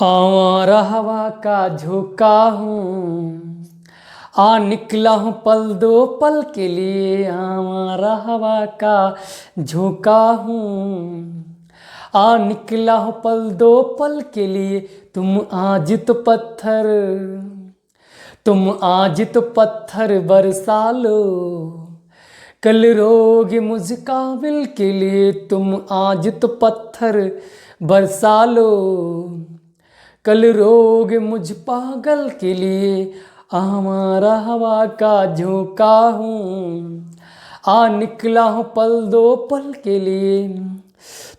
आवारा हवा का झोंका हूँ, आ निकला हूँ पल दो पल के लिए। आवारा हवा का झोंका हूँ, आ निकला हूँ पल दो पल के लिए। तुम आज तो पत्थर बरसा लो, कल रोगे मुझ काबिल के लिए। तुम आज तो पत्थर बरसा लो, कल रोगे मुझ पागल के लिए। हमारा हवा का झोंका हूँ, आ निकला हूँ पल दो पल के लिए।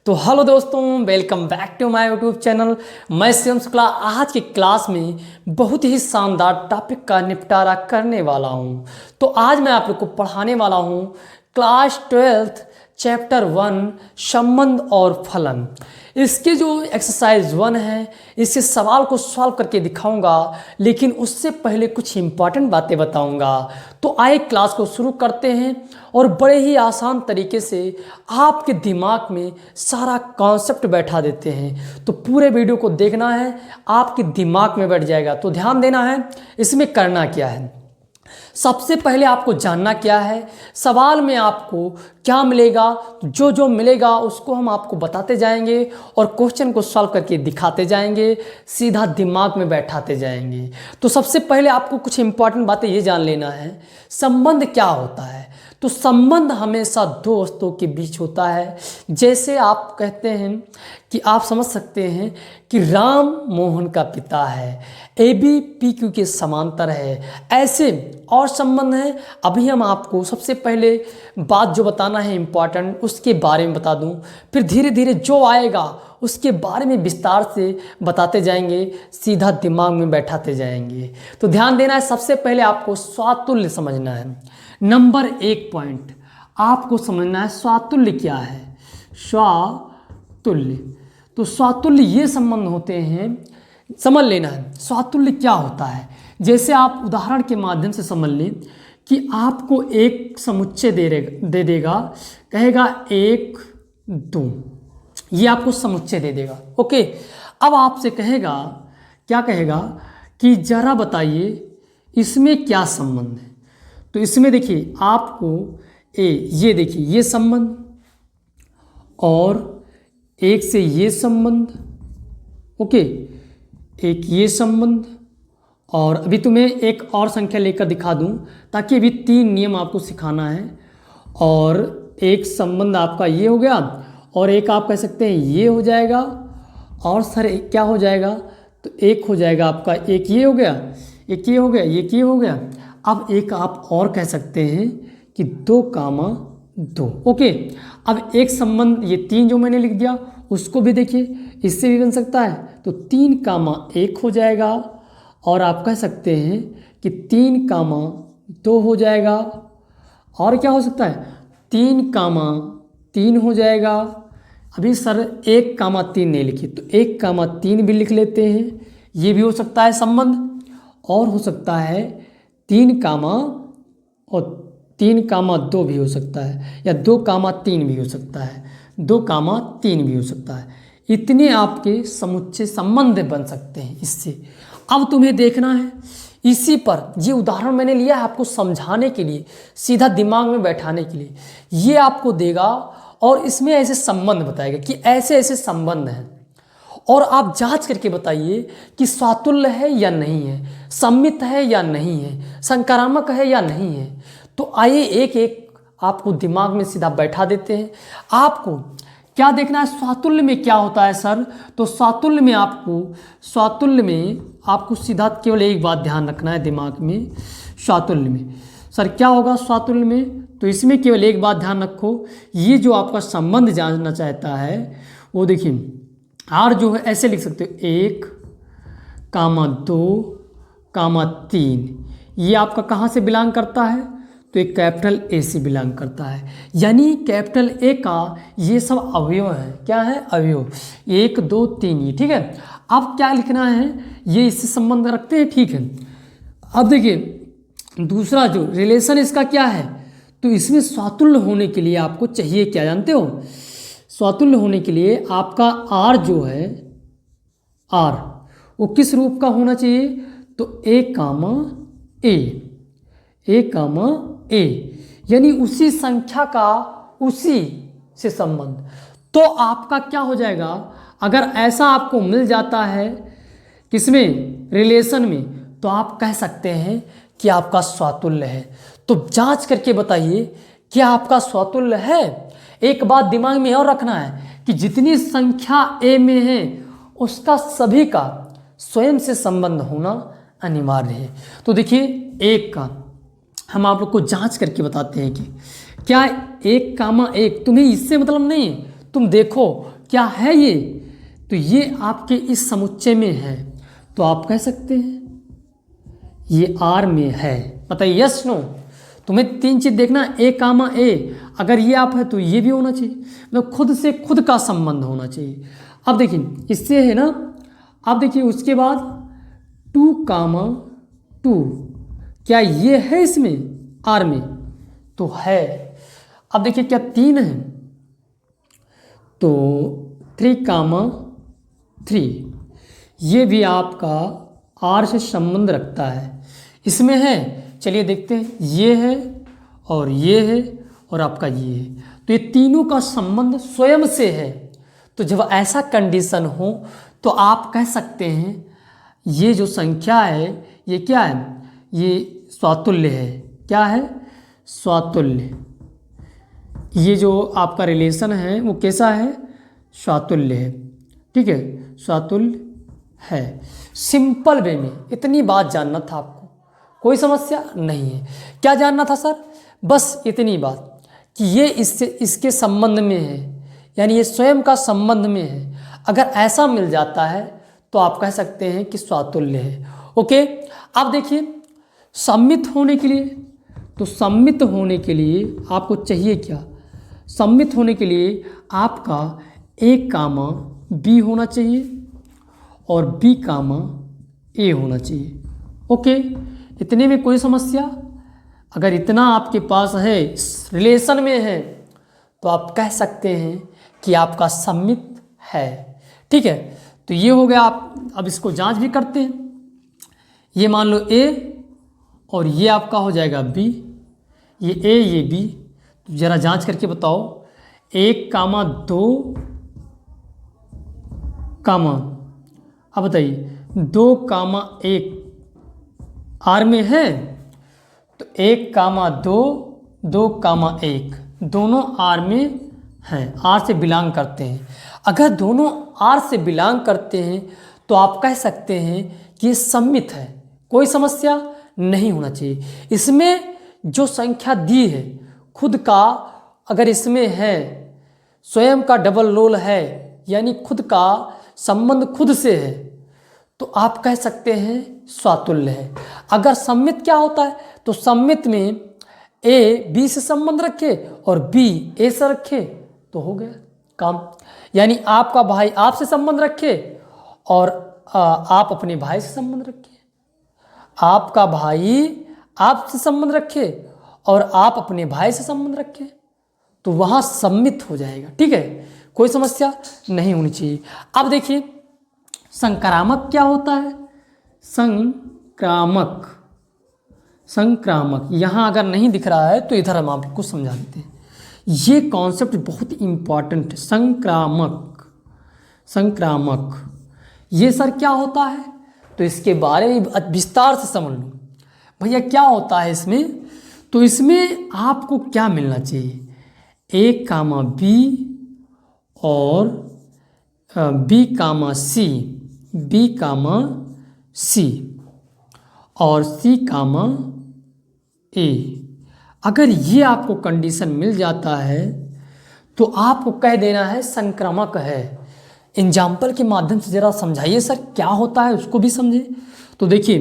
तो हेलो दोस्तों, welcome back to my YouTube channel. मैं शिवम शुक्ला आज की क्लास में बहुत ही शानदार टॉपिक का निपटारा करने वाला हूँ। तो आज मैं आप लोग को पढ़ाने वाला हूँ क्लास 12th चैप्टर 1 संबंध और फलन। इसके जो एक्सरसाइज 1 है, इससे सवाल को सॉल्व करके दिखाऊंगा, लेकिन उससे पहले कुछ इंपॉर्टेंट बातें बताऊंगा। तो आइए क्लास को शुरू करते हैं और बड़े ही आसान तरीके से आपके दिमाग में सारा कॉन्सेप्ट बैठा देते हैं। तो पूरे वीडियो को देखना है, आपके दिमाग में बैठ जाएगा। तो ध्यान देना है, इसमें करना क्या है। सबसे पहले आपको जानना क्या है, सवाल में आपको क्या मिलेगा, जो जो मिलेगा उसको हम आपको बताते जाएंगे और क्वेश्चन को सॉल्व करके दिखाते जाएंगे, सीधा दिमाग में बैठाते जाएंगे। तो सबसे पहले आपको कुछ इंपॉर्टेंट बातें ये जान लेना है, संबंध क्या होता है। तो संबंध हमेशा दो वस्तुओं के बीच होता है। जैसे आप कहते हैं कि आप समझ सकते हैं कि राम मोहन का पिता है, ए बी पी क्यू के समांतर है, ऐसे और संबंध हैं। अभी हम आपको सबसे पहले बात जो बताना है इम्पॉर्टेंट, उसके बारे में बता दूं, फिर धीरे धीरे जो आएगा उसके बारे में विस्तार से बताते जाएंगे, सीधा दिमाग में बैठाते जाएंगे। तो ध्यान देना है, सबसे पहले आपको स्वातुल्य समझना है। नंबर 1 पॉइंट आपको समझना है, स्वातुल्य क्या है। स्वातुल्य, तो स्वातुल्य ये संबंध होते हैं, समझ लेना है स्वातुल्य क्या होता है। जैसे आप उदाहरण के माध्यम से समझ लें कि आपको एक समुच्चय दे देगा, कहेगा 1 2, ये आपको समुच्चय दे देगा। ओके, अब आपसे कहेगा, क्या कहेगा कि जरा बताइए इसमें क्या संबंध है। तो इसमें देखिए आपको ये देखिए ये संबंध और एक से ये संबंध, ओके, एक ये संबंध, और अभी तुम्हें एक और संख्या लेकर दिखा दूं ताकि अभी 3 नियम आपको सिखाना है। और एक संबंध आपका ये हो गया, और एक आप कह सकते हैं ये हो जाएगा, और सर एक क्या हो जाएगा, तो एक हो जाएगा आपका, एक ये हो गया, एक ये हो गया, एक ये हो गया। अब एक आप और कह सकते हैं कि 2, ओके। अब एक संबंध ये 3 जो मैंने लिख दिया उसको भी देखिए, इससे भी बन सकता है, तो 3, 1 हो जाएगा। और आप कह सकते हैं कि 3, 2 हो जाएगा। और क्या हो सकता है, 3, 3 हो जाएगा। अभी सर 1, 3 नहीं लिखी, तो 1, 3 भी लिख लेते हैं, ये भी हो सकता है संबंध। और हो सकता है 3, 2 भी हो सकता है, या 2, 3 भी हो सकता है, 2, 3 भी हो सकता है। इतने आपके समुच्चय संबंध बन सकते हैं इससे। अब तुम्हें देखना है, इसी पर ये उदाहरण मैंने लिया है आपको समझाने के लिए, सीधा दिमाग में बैठाने के लिए। ये आपको देगा और इसमें ऐसे संबंध बताएगा कि ऐसे ऐसे संबंध हैं, और आप जांच करके बताइए कि स्वातुल्य है या नहीं है, सम्मित है या नहीं है, संक्रामक है या नहीं है। तो आइए एक एक आपको दिमाग में सीधा बैठा देते हैं। आपको क्या देखना है, स्वातुल्य में क्या होता है सर। तो स्वातुल्य में आपको सीधा केवल एक बात ध्यान रखना है दिमाग में। स्वातुल्य में सर क्या होगा, स्वातुल्य में तो इसमें केवल एक बात ध्यान रखो, ये जो आपका संबंध जानना चाहता है वो देखिए आर जो है ऐसे लिख सकते हो, 1, 2, 3। ये आपका कहाँ से बिलोंग करता है, तो एक कैपिटल ए से बिलोंग करता है। यानी कैपिटल ए का ये सब अवयव है, क्या है, अवयव, 1, 2, 3 ये, ठीक है। अब क्या लिखना है, ये इससे संबंध रखते हैं, ठीक है। अब देखिए दूसरा जो रिलेशन इसका क्या है, तो इसमें स्वातुल्य होने के लिए आपको चाहिए क्या, जानते हो। स्वातुल्य होने के लिए आपका आर जो है, आर वो किस रूप का होना चाहिए? तो ए कामा ए, ए कामा ए, यानी उसी संख्या का उसी से संबंध। तो आपका क्या हो जाएगा? अगर ऐसा आपको मिल जाता है किसमें? रिलेशन में, तो आप कह सकते हैं कि आपका स्वातुल्य है। तो जांच करके बताइए क्या आपका स्वातुल्य है। एक बात दिमाग में और रखना है कि जितनी संख्या ए में है उसका सभी का स्वयं से संबंध होना अनिवार्य है। तो देखिए एक का हम आप लोग को जांच करके बताते हैं कि क्या एक कामा एक, तुम्हें इससे मतलब नहीं है, तुम देखो क्या है ये, तो ये आपके इस समुच्चय में है, तो आप कह सकते हैं ये आर में है। बताइए यस नो। तुम्हें तीन चीज देखना, ए कामा ए, अगर ये आप है तो ये भी होना चाहिए, मतलब खुद से खुद का संबंध होना चाहिए। अब देखिए इससे है ना, अब देखिए उसके बाद टू कामा टू, क्या ये है इसमें आर में? तो है। अब देखिए क्या तीन है? तो थ्री कामा थ्री, ये भी आपका आर से संबंध रखता है, इसमें है। चलिए देखते हैं, ये है और ये है और आपका ये है, तो ये तीनों का संबंध स्वयं से है। तो जब ऐसा कंडीशन हो तो आप कह सकते हैं ये जो संख्या है ये क्या है? ये स्वातुल्य है। क्या है? स्वातुल्य। ये जो आपका रिलेशन है वो कैसा है? स्वातुल्य है। ठीक है, स्वातुल्य है। सिंपल वे में इतनी बात जानना था आपको, कोई समस्या नहीं है। क्या जानना था सर? बस इतनी बात कि ये इससे इसके संबंध में है, यानी ये स्वयं का संबंध में है। अगर ऐसा मिल जाता है तो आप कह सकते हैं कि स्वातुल्य है। ओके, अब देखिए सम्मित होने के लिए, तो सम्मित होने के लिए आपको चाहिए क्या? सम्मित होने के लिए आपका ए कामा बी होना चाहिए और बी कामा ए होना चाहिए। ओके, इतने में कोई समस्या? अगर इतना आपके पास है, रिलेशन में है, तो आप कह सकते हैं कि आपका सम्मित है। ठीक है, तो ये हो गया। आप अब इसको जांच भी करते हैं। ये मान लो ए और ये आपका हो जाएगा बी, ये ए ये बी, तो ज़रा जांच करके बताओ। एक कामा दो कामा, अब बताइए दो कामा एक आर में है, तो एक कामा दो, दो कामा एक, दोनों आर में हैं, आर से बिलोंग करते हैं। अगर दोनों आर से बिलोंग करते हैं तो आप कह सकते हैं कि ये सम्मित है। कोई समस्या नहीं होना चाहिए। इसमें जो संख्या दी है खुद का, अगर इसमें है स्वयं का डबल रोल है, यानी खुद का संबंध खुद से है, तो आप कह सकते हैं स्वातुल्य है। अगर सम्मित क्या होता है? तो सम्मित में ए बी से संबंध रखे और बी ए से रखे तो हो गया काम। यानी आपका भाई आपसे संबंध रखे और आप अपने भाई से संबंध रखे, आपका भाई आपसे संबंध रखे और आप अपने भाई से संबंध रखें, तो वहाँ सम्मित हो जाएगा। ठीक है, कोई समस्या नहीं होनी चाहिए। अब देखिए संक्रामक क्या होता है? संक्रामक, संक्रामक यहाँ अगर नहीं दिख रहा है तो इधर हम आपको समझा देते हैं। ये कॉन्सेप्ट बहुत इंपॉर्टेंट है। संक्रामक, संक्रामक ये सर क्या होता है? तो इसके बारे में विस्तार से समझ लो भैया क्या होता है इसमें। तो इसमें आपको क्या मिलना चाहिए? ए कामा बी और बी कामा सी, बी कामा सी और सी कामा ए। अगर ये आपको कंडीशन मिल जाता है तो आपको कह देना है संक्रामक है। एग्जाम्पल के माध्यम से ज़रा समझाइए सर क्या होता है, उसको भी समझे। तो देखिए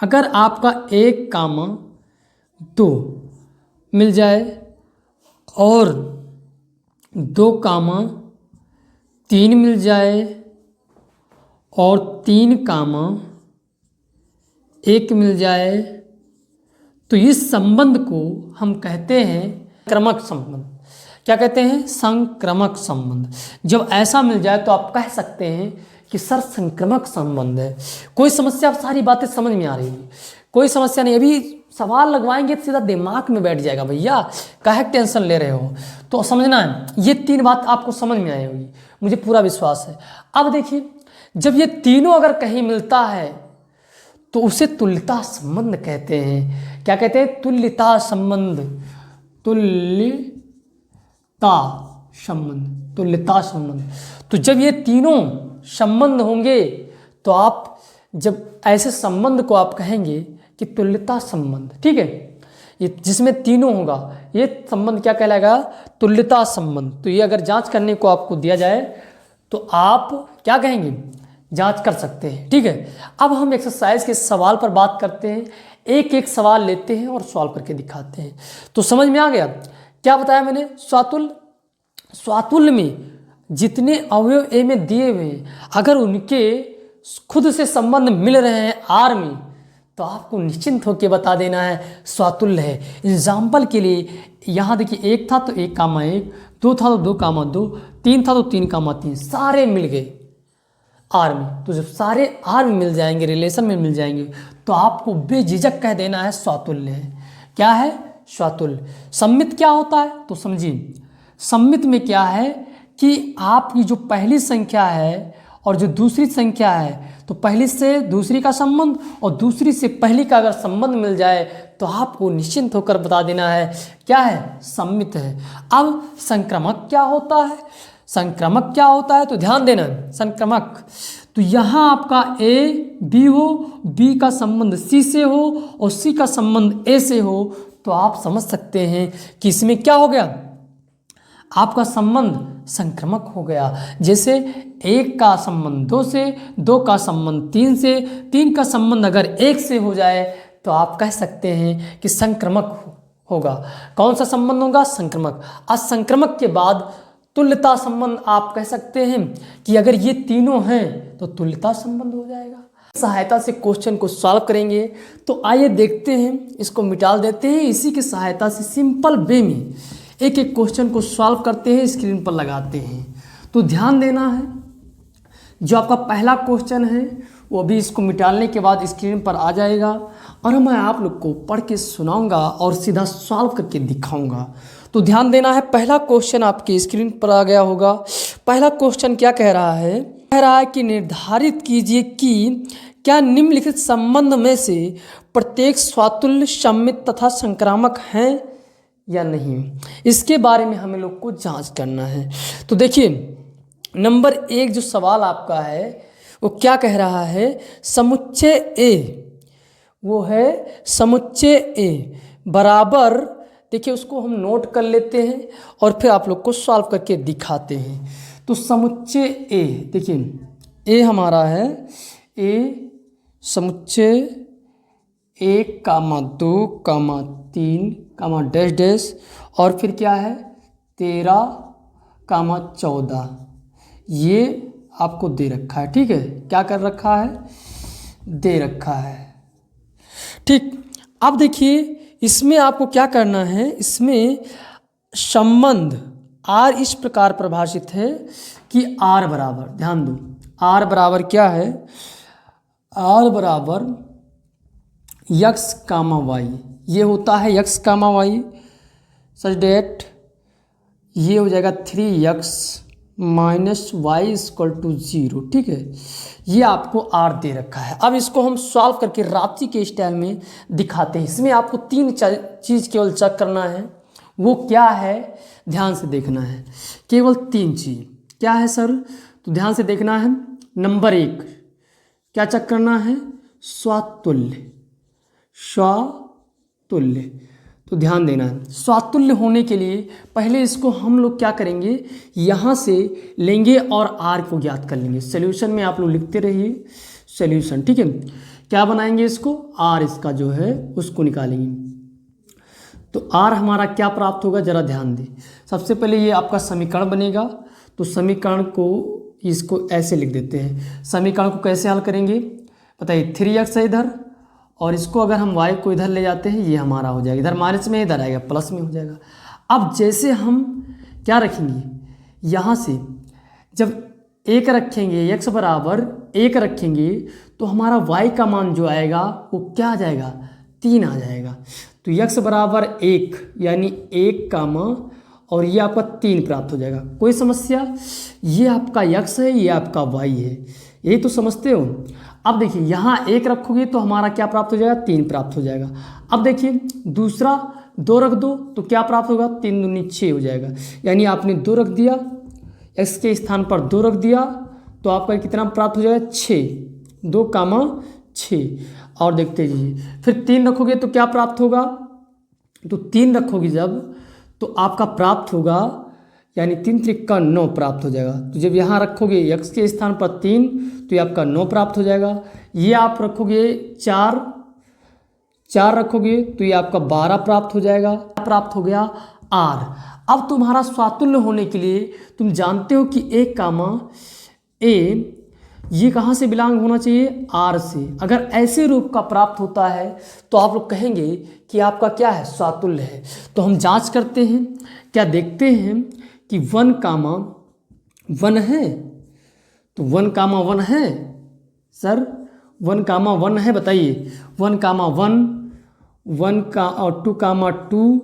अगर आपका एक कामा दो मिल जाए और दो कामा तीन मिल जाए और तीन कामा एक मिल जाए, तो इस संबंध को हम कहते हैं संक्रामक संबंध। क्या कहते हैं? संक्रामक संबंध। जब ऐसा मिल जाए तो आप कह सकते हैं कि सर संक्रामक संबंध है। कोई समस्या, आप सारी बातें समझ में आ रही होगी, कोई समस्या नहीं। अभी सवाल लगवाएंगे तो सीधा दिमाग में बैठ जाएगा, भैया काहे टेंशन ले रहे हो। तो समझना है, ये 3 बात आपको समझ में आई होगी, मुझे पूरा विश्वास है। अब देखिए, जब ये तीनों अगर कहीं मिलता है तो उसे तुल्यता संबंध कहते हैं। क्या कहते हैं? तुल्यता संबंध, तुल्यता संबंध, तुल्यता संबंध। तो जब ये तीनों संबंध होंगे तो आप जब ऐसे संबंध को आप कहेंगे कि तुल्यता संबंध, ठीक है, ये जिसमें तीनों होगा ये संबंध क्या कहलाएगा? तुल्यता संबंध। तो ये अगर जांच करने को आपको दिया जाए तो आप क्या कहेंगे? जांच कर सकते हैं, ठीक है। अब हम एक्सरसाइज के सवाल पर बात करते हैं, एक एक सवाल लेते हैं और सॉल्व करके दिखाते हैं। तो समझ में आ गया क्या बताया मैंने? स्वातुल्य, स्वातुल्य में जितने अवयव ए में दिए हुए हैं अगर उनके खुद से संबंध मिल रहे हैं आर में तो आपको निश्चिंत होकर बता देना है स्वातुल्य है। एग्जाम्पल के लिए यहाँ देखिए, 1 था तो 1, 2 था तो 2, 2, 3 था तो 3, 3, सारे मिल गए आर में। तो जब सारे आर में मिल जाएंगे, रिलेशन में मिल जाएंगे, तो आपको बेझिझक कह देना है स्वातुल्य है। क्या है? स्वातुल्य। सम्मित क्या होता है? तो समझिए, सम्मित में क्या है कि आपकी जो पहली संख्या है और जो दूसरी संख्या है, तो पहली से दूसरी का संबंध और दूसरी से पहली का अगर संबंध मिल जाए तो आपको निश्चिंत होकर बता देना है क्या है? सम्मित है। अब संक्रामक क्या होता है? संक्रामक क्या होता है? तो ध्यान देना, संक्रामक तो यहाँ आपका ए बी हो, बी का संबंध सी से हो और सी का संबंध ए से हो, तो आप समझ सकते हैं कि इसमें क्या हो गया? आपका संबंध संक्रामक हो गया। जैसे 1 का संबंध 2 से, 2 का संबंध 3 से, 3 का संबंध अगर 1 से हो जाए तो आप कह सकते हैं कि संक्रामक होगा। कौन सा संबंध होगा? संक्रामक। असंक्रामक के बाद तुल्यता संबंध आप कह सकते हैं कि अगर ये तीनों हैं तो तुल्यता संबंध हो जाएगा। सहायता से क्वेश्चन को सॉल्व करेंगे। तो आइए देखते हैं, इसको मिटा देते हैं। इसी की सहायता से सिंपल वे में एक एक क्वेश्चन को सॉल्व करते हैं, स्क्रीन पर लगाते हैं। तो ध्यान देना है, जो आपका पहला क्वेश्चन है वो अभी इसको मिटाने के बाद स्क्रीन पर आ जाएगा और मैं आप लोग को पढ़ के सुनाऊंगा और सीधा सॉल्व करके दिखाऊंगा। तो ध्यान देना है, पहला क्वेश्चन आपके स्क्रीन पर आ गया होगा। पहला क्वेश्चन क्या कह रहा है? कह रहा है कि निर्धारित कीजिए कि क्या निम्नलिखित संबंध में से प्रत्येक स्वातुल्य, सम्मित तथा संक्रामक हैं या नहीं। इसके बारे में हमें लोग को जांच करना है। तो देखिए, नंबर 1 जो सवाल आपका है वो क्या कह रहा है? समुच्चय ए, वो है समुच्चय ए बराबर, देखिए उसको हम नोट कर लेते हैं और फिर आप लोग को सॉल्व करके दिखाते हैं। तो समुच्चय ए, देखिए ए हमारा है, ए समुच्चय 1, 2, 3, डैश डैश और फिर क्या है 13, 14, ये आपको दे रखा है, ठीक है। क्या कर रखा है? दे रखा है, ठीक। अब देखिए इसमें आपको क्या करना है, इसमें संबंध आर इस प्रकार परिभाषित है कि आर बराबर, ध्यान दो, आर बराबर क्या है? आर बराबर यक्स कामा वाई, ये होता है यक्स कामा वाई, सच डेट ये हो जाएगा 3x minus Y equal to 0, ठीक है। ये आपको आर दे रखा है। अब इसको हम सॉल्व करके राशि के स्टाइल में दिखाते हैं। इसमें आपको 3 चीज़ केवल चेक करना है। वो क्या है? ध्यान से देखना है, केवल 3 चीज़। क्या है सर? तो ध्यान से देखना है। नंबर 1 क्या चेक करना है? स्वातुल्य, स्वातुल्य। तो ध्यान देना है, स्वातुल्य होने के लिए पहले इसको हम लोग क्या करेंगे, यहाँ से लेंगे और आर को ज्ञात कर लेंगे। सॉल्यूशन में आप लोग लिखते रहिए सॉल्यूशन, ठीक है। क्या बनाएंगे इसको? आर इसका जो है उसको निकालेंगे। तो आर हमारा क्या प्राप्त होगा, जरा ध्यान दें। सबसे पहले ये आपका समीकरण बनेगा। तो समीकरण को इसको ऐसे लिख देते हैं। समीकरण को कैसे हल करेंगे बताइए? 3x है इधर और इसको अगर हम y को इधर ले जाते हैं, ये हमारा हो जाएगा, इधर माइनस में इधर आएगा प्लस में हो जाएगा। अब जैसे हम क्या रखेंगे, यहाँ से जब 1 रखेंगे, x बराबर 1 रखेंगे तो हमारा y का मान जो आएगा वो क्या आ जाएगा, 3 आ जाएगा। तो x बराबर 1 यानी 1 कामा और ये आपका 3 प्राप्त हो जाएगा। कोई समस्या? ये आपका x है, ये आपका y है, यही तो समझते हो। अब देखिए यहाँ 1 रखोगे तो हमारा क्या प्राप्त हो जाएगा, 3 प्राप्त हो जाएगा। अब देखिए दूसरा 2 रख दो तो क्या प्राप्त होगा, 3 दूनी 6 हो जाएगा। यानी आपने 2 रख दिया, x के स्थान पर 2 रख दिया तो आपका कितना प्राप्त हो जाएगा, 6, 2 कामा 6। और देखते जाइए फिर 3 रखोगे तो क्या प्राप्त होगा, तो 3 रखोगे जब तो आपका प्राप्त होगा यानी 3 त्रिका 9 प्राप्त हो जाएगा। तो जब यहाँ रखोगे x के स्थान पर 3 तो ये आपका 9 प्राप्त हो जाएगा। ये आप रखोगे 4 रखोगे तो ये आपका 12 प्राप्त हो जाएगा। प्राप्त हो गया r। अब तुम्हारा स्वातुल्य होने के लिए तुम जानते हो कि a कामा a ये कहाँ से बिलोंग होना चाहिए, r से। अगर ऐसे रूप का प्राप्त होता है तो आप लोग कहेंगे कि आपका क्या है, स्वातुल्य है। तो हम जांच करते हैं, क्या देखते हैं कि 1 कामा 1 है, तो 1 कामा 1 है सर, 1 कामा 1 है, बताइए 1 कामा 1, 1 का और 2 कामा 2,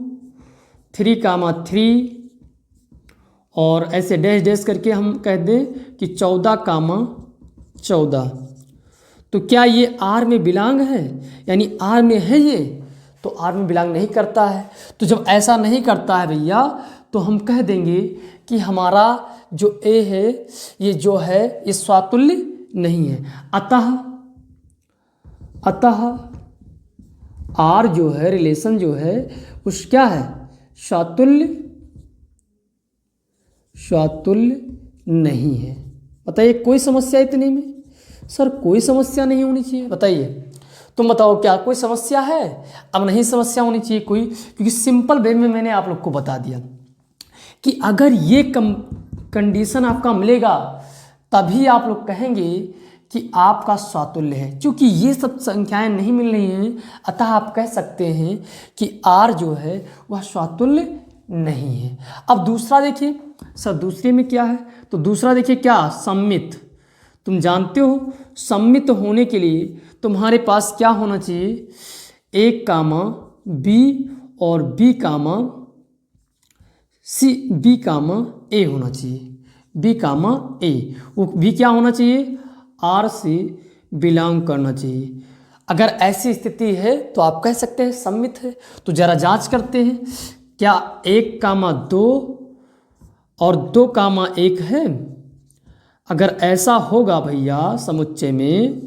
3 कामा 3 और ऐसे डैश डैश करके हम कह दें कि 14 कामा 14। तो क्या ये R में बिलोंग है, यानी R में है ये, तो R में बिलोंग नहीं करता है। तो जब ऐसा नहीं करता है भैया तो हम कह देंगे कि हमारा जो A है ये जो है ये स्वातुल्य नहीं है। अतः R जो है, रिलेशन जो है उस क्या है, स्वातुल्य नहीं है। बताइए कोई समस्या इतने में? सर कोई समस्या नहीं होनी चाहिए, बताइए तुम बताओ क्या कोई समस्या है? अब नहीं समस्या होनी चाहिए कोई, क्योंकि सिंपल वे में मैंने आप लोग को बता दिया कि अगर ये कंडीशन आपका मिलेगा तभी आप लोग कहेंगे कि आपका स्वातुल्य है। क्योंकि ये सब संख्याएं नहीं मिल रही हैं अतः आप कह सकते हैं कि R जो है वह स्वातुल्य नहीं है। अब दूसरा देखिए सर, दूसरे में क्या है, तो दूसरा देखिए क्या, सममित। तुम जानते हो सममित होने के लिए तुम्हारे पास क्या होना चाहिए, A कामा B और B comma C, B comma A होना चाहिए, B कामा A। वो B क्या होना चाहिए, R से बिलोंग करना चाहिए। अगर ऐसी स्थिति है तो आप कह सकते हैं सममित है। तो जरा जांच करते हैं, क्या 1 कामा 2 और 2 कामा 1 है? अगर ऐसा होगा भैया समुच्चय में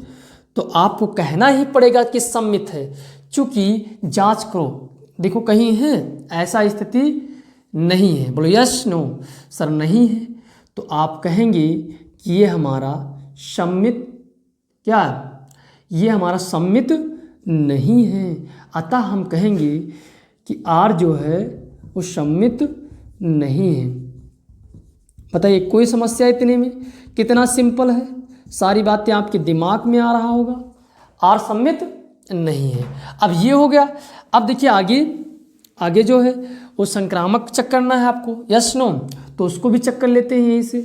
तो आपको कहना ही पड़ेगा कि सममित है। चूंकि जांच करो, देखो कहीं है ऐसा स्थिति नहीं है, बोलो यस नो सर नहीं है, तो आप कहेंगे कि ये हमारा सममित क्या है, ये हमारा सममित नहीं है। अतः हम कहेंगे कि R जो है वो सममित नहीं है। बताइए कोई समस्या इतने में? कितना सिंपल है, सारी बातें आपके दिमाग में आ रहा होगा। R सममित नहीं है। अब ये हो गया। अब देखिए आगे जो है वो संक्रामक चेक करना है आपको, यस नो, तो उसको भी चेक कर लेते हैं यहीं से।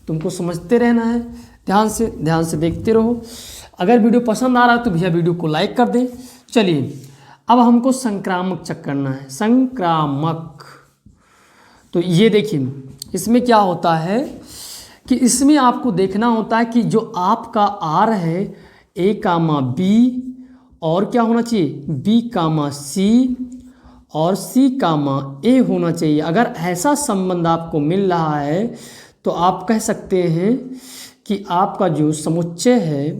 तुमको समझते रहना है, ध्यान से देखते रहो। अगर वीडियो पसंद आ रहा है तो भैया वीडियो को लाइक कर दें। चलिए अब हमको संक्रामक चेक करना है, संक्रामक। तो ये देखिए इसमें क्या होता है कि इसमें आपको देखना होता है कि जो आपका R है A कामा B और क्या होना चाहिए, B कामा C और C कामा A होना चाहिए। अगर ऐसा संबंध आपको मिल रहा है तो आप कह सकते हैं कि आपका जो समुच्चय है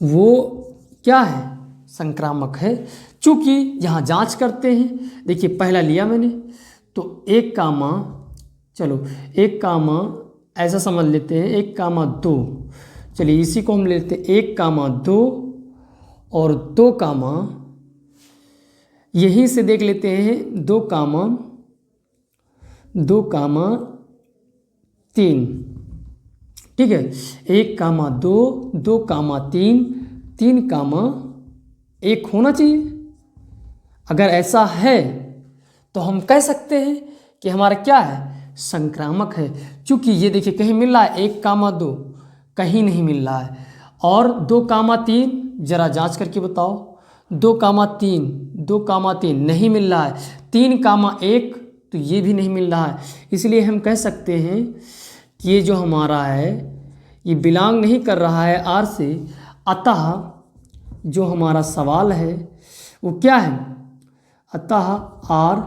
वो क्या है, संक्रामक है। चूँकि यहाँ जांच करते हैं, देखिए पहला लिया मैंने तो 1 कामा, चलो 1 कामा ऐसा समझ लेते हैं 1 कामा 2, चलिए इसी को हम लेते हैं 1 कामा 2 और 2 कामा, यहीं से देख लेते हैं 2 कामा 3, ठीक है। 1 कामा 2, 2 कामा 3, 3 कामा 1 होना चाहिए। अगर ऐसा है तो हम कह सकते हैं कि हमारा क्या है, संक्रामक है। क्योंकि ये देखिए कहीं मिल रहा है 1,2, कहीं नहीं मिल रहा है। और 2,3 जरा जांच करके बताओ, 2,3 नहीं मिल रहा है। 3,1 तो ये भी नहीं मिल रहा है। इसलिए हम कह सकते हैं कि ये जो हमारा है ये बिलोंग नहीं कर रहा है आर से। अतः जो हमारा सवाल है वो क्या है, अतः आर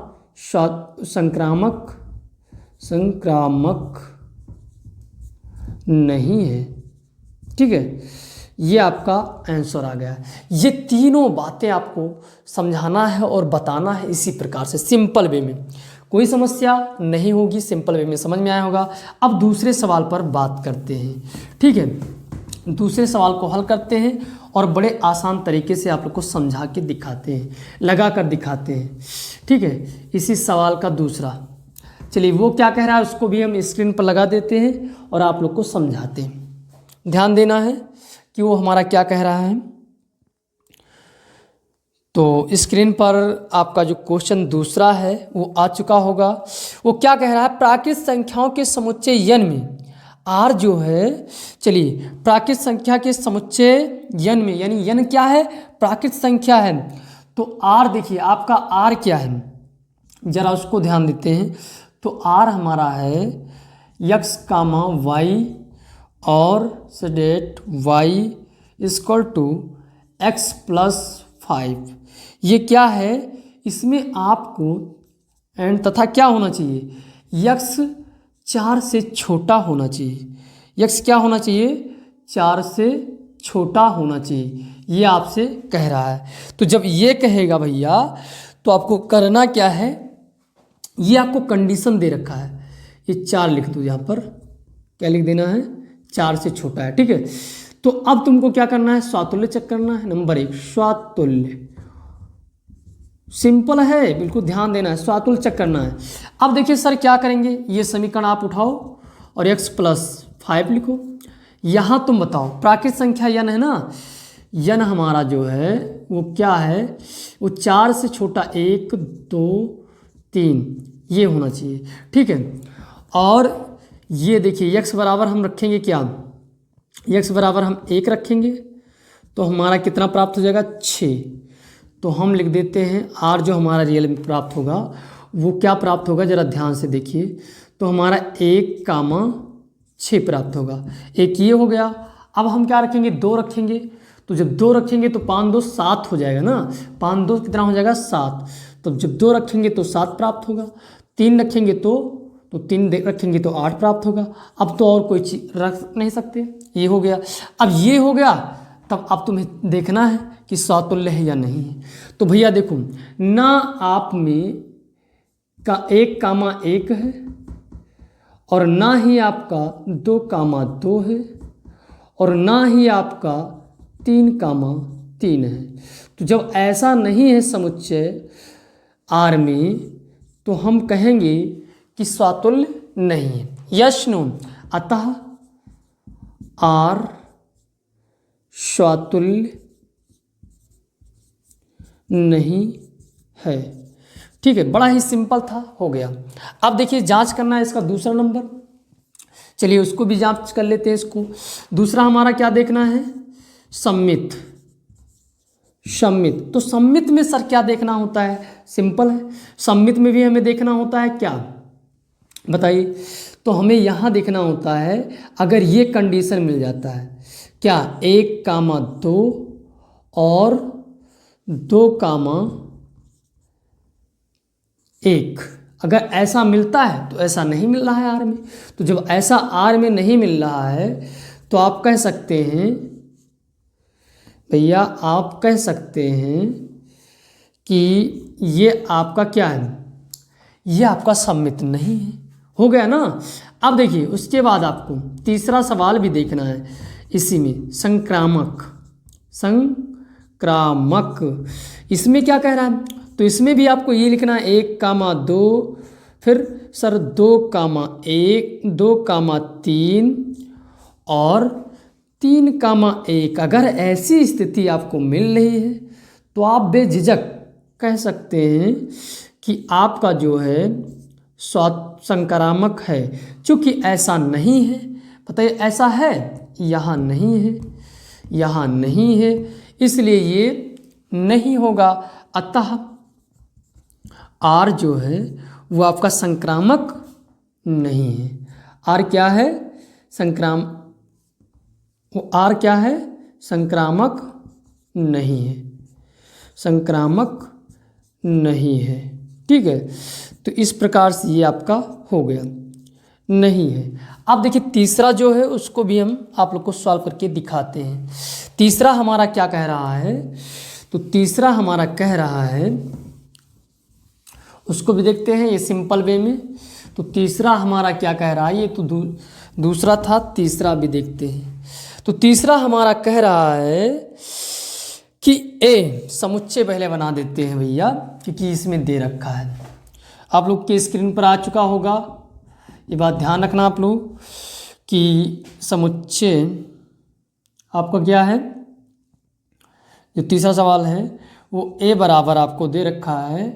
संक्रामक नहीं है। ठीक है, ये आपका आंसर आ गया। ये तीनों बातें आपको समझाना है और बताना है इसी प्रकार से, सिंपल वे में। कोई समस्या नहीं होगी, सिंपल वे में समझ में आया होगा। अब दूसरे सवाल पर बात करते हैं। ठीक है, दूसरे सवाल को हल करते हैं और बड़े आसान तरीके से आप लोग को समझा के दिखाते हैं, लगा कर दिखाते हैं। ठीक है, इसी सवाल का दूसरा, चलिए वो क्या कह रहा है उसको भी हम स्क्रीन पर लगा देते हैं और आप लोग को समझाते हैं। ध्यान देना है कि वो हमारा क्या कह रहा है। तो स्क्रीन पर आपका जो क्वेश्चन दूसरा है वो आ चुका होगा। वो क्या कह रहा है, प्राकृत संख्याओं के समुच्चय यन में आर जो है, चलिए प्राकृत संख्या के समुच्चय यन में, यानी यन क्या है, प्राकृत संख्या है। तो आर देखिए आपका आर क्या है, जरा उसको ध्यान देते हैं। तो आर हमारा है x, y और set y equal to x + 5। ये क्या है, इसमें आपको एंड तथा क्या होना चाहिए, x 4 से छोटा होना चाहिए। x क्या होना चाहिए, 4 से छोटा होना चाहिए, ये आपसे कह रहा है। तो जब ये कहेगा भैया तो आपको करना क्या है, ये आपको कंडीशन दे रखा है, ये 4 लिख दो यहाँ पर, क्या लिख देना है, 4 से छोटा है। ठीक है, तो अब तुमको क्या करना है, स्वातुल्य चेक करना है। नंबर 1 स्वातुल्य, सिंपल है, बिल्कुल ध्यान देना है, स्वातुल्य चेक करना है। अब देखिए सर क्या करेंगे, ये समीकरण आप उठाओ और x + 5 लिखो। यहाँ तुम बताओ प्राकृत संख्या यन है ना, यन हमारा जो है वो क्या है, वो 4 से छोटा 1, 2, 3 ये होना चाहिए। ठीक है, और ये देखिए x बराबर हम रखेंगे क्या, x बराबर हम 1 रखेंगे तो हमारा कितना प्राप्त हो जाएगा, 6। तो हम लिख देते हैं r जो हमारा रियल में प्राप्त होगा वो क्या प्राप्त होगा, ज़रा ध्यान से देखिए। तो हमारा 1,6 प्राप्त होगा। एक ये हो गया। अब हम क्या रखेंगे, 2 रखेंगे। तो जब 2 रखेंगे तो 5 2 7 हो जाएगा ना, 5 2 कितना हो जाएगा, 7। तो जब 2 रखेंगे तो 7 प्राप्त होगा। 3 रखेंगे तो 3 रखेंगे तो 8 प्राप्त होगा। अब तो और कोई चीज़ रख नहीं सकते, ये हो गया। अब ये हो गया, तब अब तुम्हें देखना है कि स्वातुल्य है या नहीं है। तो भैया देखो ना, आप में का 1,1 है और ना ही आपका 2,2 है और ना ही आपका 3,3 है। तो जब ऐसा नहीं है समुच्चय आर में तो हम कहेंगे कि स्वातुल्य नहीं है। यस नो, अतः आर स्वातुल्य नहीं है। ठीक है, बड़ा ही सिंपल था, हो गया। अब देखिए जांच करना है इसका दूसरा नंबर, चलिए उसको भी जांच कर लेते हैं। इसको दूसरा हमारा क्या देखना है, सम्मित। सम्मित, तो सम्मित में सर क्या देखना होता है, सिंपल है। सम्मित में भी हमें देखना होता है क्या, बताइए। तो हमें यहाँ देखना होता है, अगर ये कंडीशन मिल जाता है क्या, 1,2 और 2,1, अगर ऐसा मिलता है तो ऐसा नहीं मिल रहा है आर में। तो जब ऐसा आर में नहीं मिल रहा है तो आप कह सकते हैं भैया, आप कह सकते हैं कि ये आपका क्या है, ये आपका सम्मित नहीं है। हो गया ना। अब देखिए उसके बाद आपको तीसरा सवाल भी देखना है इसी में, संक्रामक। संक्रामक इसमें क्या कह रहा है, तो इसमें भी आपको ये लिखना है 1,2, फिर सर 2,1, 2,3 और 3,1। अगर ऐसी स्थिति आपको मिल रही है तो आप बेझिझक कह सकते हैं कि आपका जो है संक्रामक है। चूंकि ऐसा नहीं है, बताइए ऐसा है, यहाँ नहीं है, यहाँ नहीं है, इसलिए ये नहीं होगा। अतः आर जो है वो आपका संक्रामक नहीं है। आर क्या है? आर क्या है? संक्रामक नहीं है, संक्रामक नहीं है। ठीक है, तो इस प्रकार से ये आपका हो गया, नहीं है। अब देखिए तीसरा जो है उसको भी हम आप लोग को सॉल्व करके दिखाते हैं। तीसरा हमारा क्या कह रहा है? तो तीसरा हमारा कह रहा है, उसको भी देखते हैं ये सिंपल वे में। तो तीसरा हमारा क्या कह रहा है? ये तो दूसरा था, तीसरा भी देखते हैं। तो तीसरा हमारा कह रहा है कि ए समुच्चय पहले बना देते हैं भैया, क्योंकि इसमें दे रखा है। आप लोग के स्क्रीन पर आ चुका होगा, ये बात ध्यान रखना आप लोग कि समुच्चय आपका क्या है। जो तीसरा सवाल है वो ए बराबर आपको दे रखा है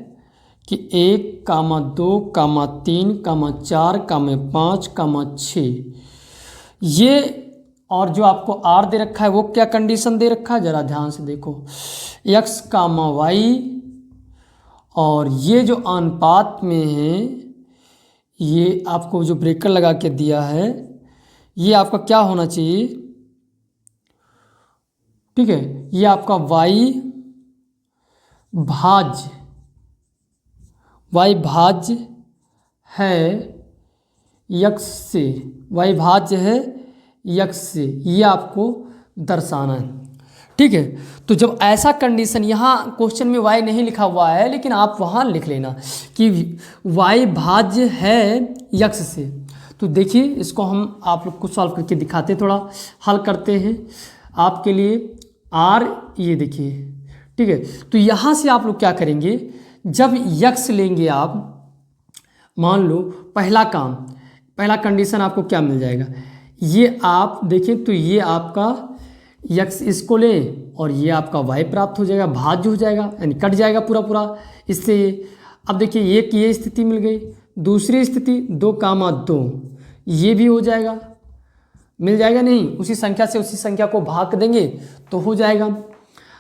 कि 1, 2, 3, 4, 5, 6। ये और जो आपको आर दे रखा है वो क्या कंडीशन दे रखा है, जरा ध्यान से देखो। x, y, और ये जो अनुपात में है, ये आपको जो ब्रेकर लगा के दिया है, ये आपका क्या होना चाहिए? ठीक है, ये आपका y भाज्य है x से, y भाज्य है x से, ये आपको दर्शाना है। ठीक है, तो जब ऐसा कंडीशन, यहाँ क्वेश्चन में y नहीं लिखा हुआ है, लेकिन आप वहाँ लिख लेना कि y भाज्य है x से। तो देखिए इसको हम आप लोग को सॉल्व करके दिखाते, थोड़ा हल करते हैं आपके लिए। r ये देखिए, ठीक है। तो यहाँ से आप लोग क्या करेंगे, जब x लेंगे आप, मान लो पहला कंडीशन आपको क्या मिल जाएगा, ये आप देखें तो ये आपका x इसको लें और ये आपका y प्राप्त हो जाएगा, भाज्य हो जाएगा, यानी कट जाएगा पूरा इससे। अब देखिए एक ये स्थिति मिल गई, दूसरी स्थिति 2, 2, ये भी हो जाएगा, मिल जाएगा नहीं, उसी संख्या से उसी संख्या को भाग देंगे तो हो जाएगा।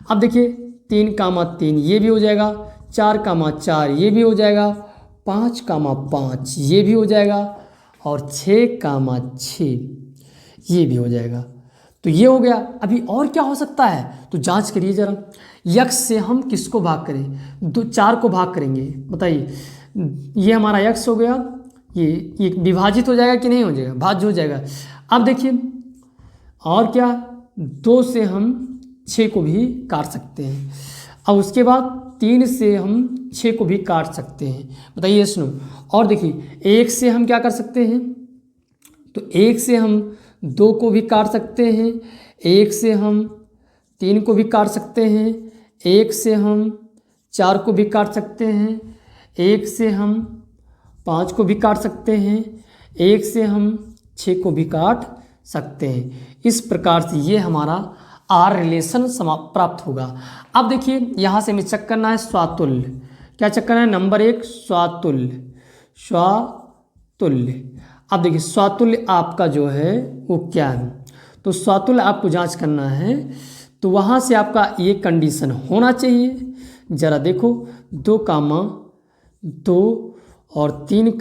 अब देखिए 3, 3 ये भी हो जाएगा, 4, 4 ये भी हो जाएगा, 5, 5 ये भी हो जाएगा, और 6, 6 ये भी हो जाएगा। तो ये हो गया। अभी और क्या हो सकता है, तो जांच करिए जरा। x से हम किसको भाग करें? 4 को भाग करेंगे, बताइए। ये हमारा x हो गया, ये विभाजित हो जाएगा कि नहीं हो जाएगा? भाज्य हो जाएगा। अब देखिए और क्या, 2 से हम 6 को भी काट सकते हैं, अब उसके बाद 3 से हम 6 को भी काट सकते हैं, बताइए सुनो। और देखिए 1 से हम क्या कर सकते हैं, तो 1 से हम 2 को भी काट सकते हैं, 1 से हम 3 को भी काट सकते हैं, 1 से हम 4 को भी काट सकते हैं, 1 से हम 5 को भी काट सकते हैं, 1 से हम 6 को भी काट सकते हैं। इस प्रकार से ये हमारा आर रिलेशन प्राप्त होगा। अब देखिए यहाँ से हमें चेक करना है स्वातुल्य। क्या चेक करना है? नंबर 1 स्वातुल्य। अब देखिए स्वातुल्य आपका जो है वो क्या है, तो स्वातुल्य आपको जांच करना है, तो वहाँ से आपका ये कंडीशन होना चाहिए। ज़रा देखो 2, 2 और 3,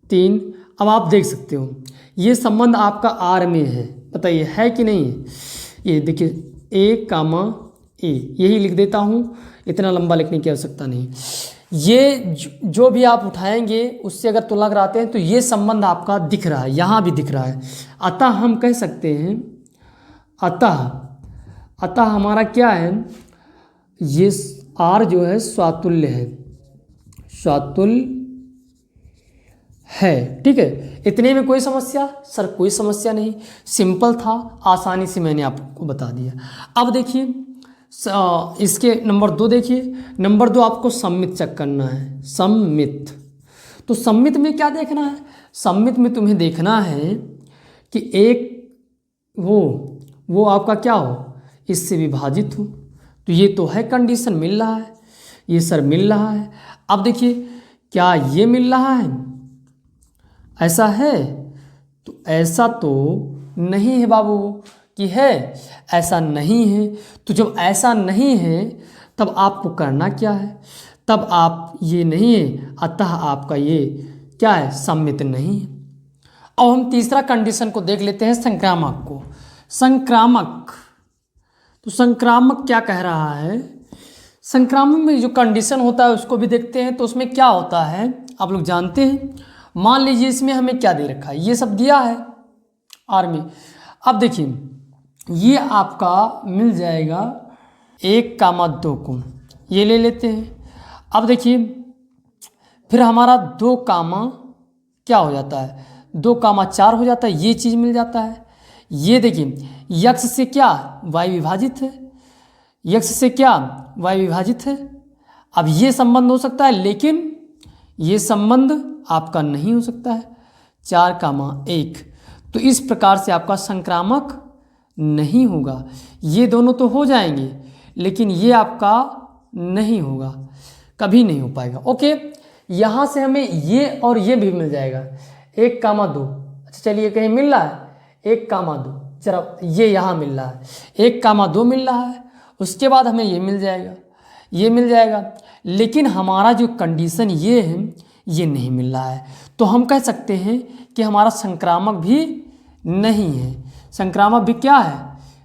3। अब आप देख सकते हो ये संबंध आपका आर में है, बताइए है कि नहीं? ये देखिए ए, यही लिख देता हूँ, इतना लंबा लिखने की आवश्यकता नहीं। ये जो भी आप उठाएंगे उससे अगर तुलना कराते हैं तो ये संबंध आपका दिख रहा है, यहाँ भी दिख रहा है। अतः हम कह सकते हैं, अतः हमारा क्या है, ये आर जो है स्वातुल्य है, स्वातुल्य है। ठीक है, इतने में कोई समस्या? सर कोई समस्या नहीं, सिंपल था, आसानी से मैंने आपको बता दिया। अब देखिए इसके नंबर 2 देखिए, नंबर 2 आपको सम्मित चेक करना है, सम्मित। तो सम्मित में क्या देखना है? सम्मित में तुम्हें देखना है कि एक वो आपका क्या हो, इससे विभाजित हो। तो ये तो है कंडीशन, मिल रहा है, ये सर मिल रहा है। अब देखिए क्या ये मिल रहा है? ऐसा है? तो ऐसा तो नहीं है बाबू कि है, ऐसा नहीं है। तो जब ऐसा नहीं है तब आपको करना क्या है? तब आप ये नहीं है, अतः आपका ये क्या है? सम्मित नहीं है। अब हम तीसरा कंडीशन को देख लेते हैं, संक्रामक को। संक्रामक, तो संक्रामक क्या कह रहा है? संक्रामक में जो कंडीशन होता है उसको भी देखते हैं। तो उसमें क्या होता है आप लोग जानते हैं। मान लीजिए इसमें हमें क्या दे रखा है, ये सब दिया है आर्मी। अब देखिए ये आपका मिल जाएगा 1,2 को, ये ले लेते हैं। अब देखिए फिर हमारा 2 कामा क्या हो जाता है, 2,4 हो जाता है, ये चीज़ मिल जाता है। ये देखिए यक्स से क्या वाई विभाजित है, यक्स से क्या वाई विभाजित है। अब ये संबंध हो सकता है, लेकिन ये संबंध आपका नहीं हो सकता है, 4,1। तो इस प्रकार से आपका संक्रामक नहीं होगा। ये दोनों तो हो जाएंगे, लेकिन ये आपका नहीं होगा, कभी नहीं हो पाएगा। ओके, यहाँ से हमें ये और ये भी मिल जाएगा, 1,2। अच्छा चलिए, कहीं मिल रहा है 1,2, जरा ये यहाँ मिल रहा है 1,2 मिल रहा है। उसके बाद हमें ये मिल जाएगा, ये मिल जाएगा, लेकिन हमारा जो कंडीशन ये है ये नहीं मिल रहा है। तो हम कह सकते हैं कि हमारा संक्रामक भी नहीं है, संक्रामक भी क्या है?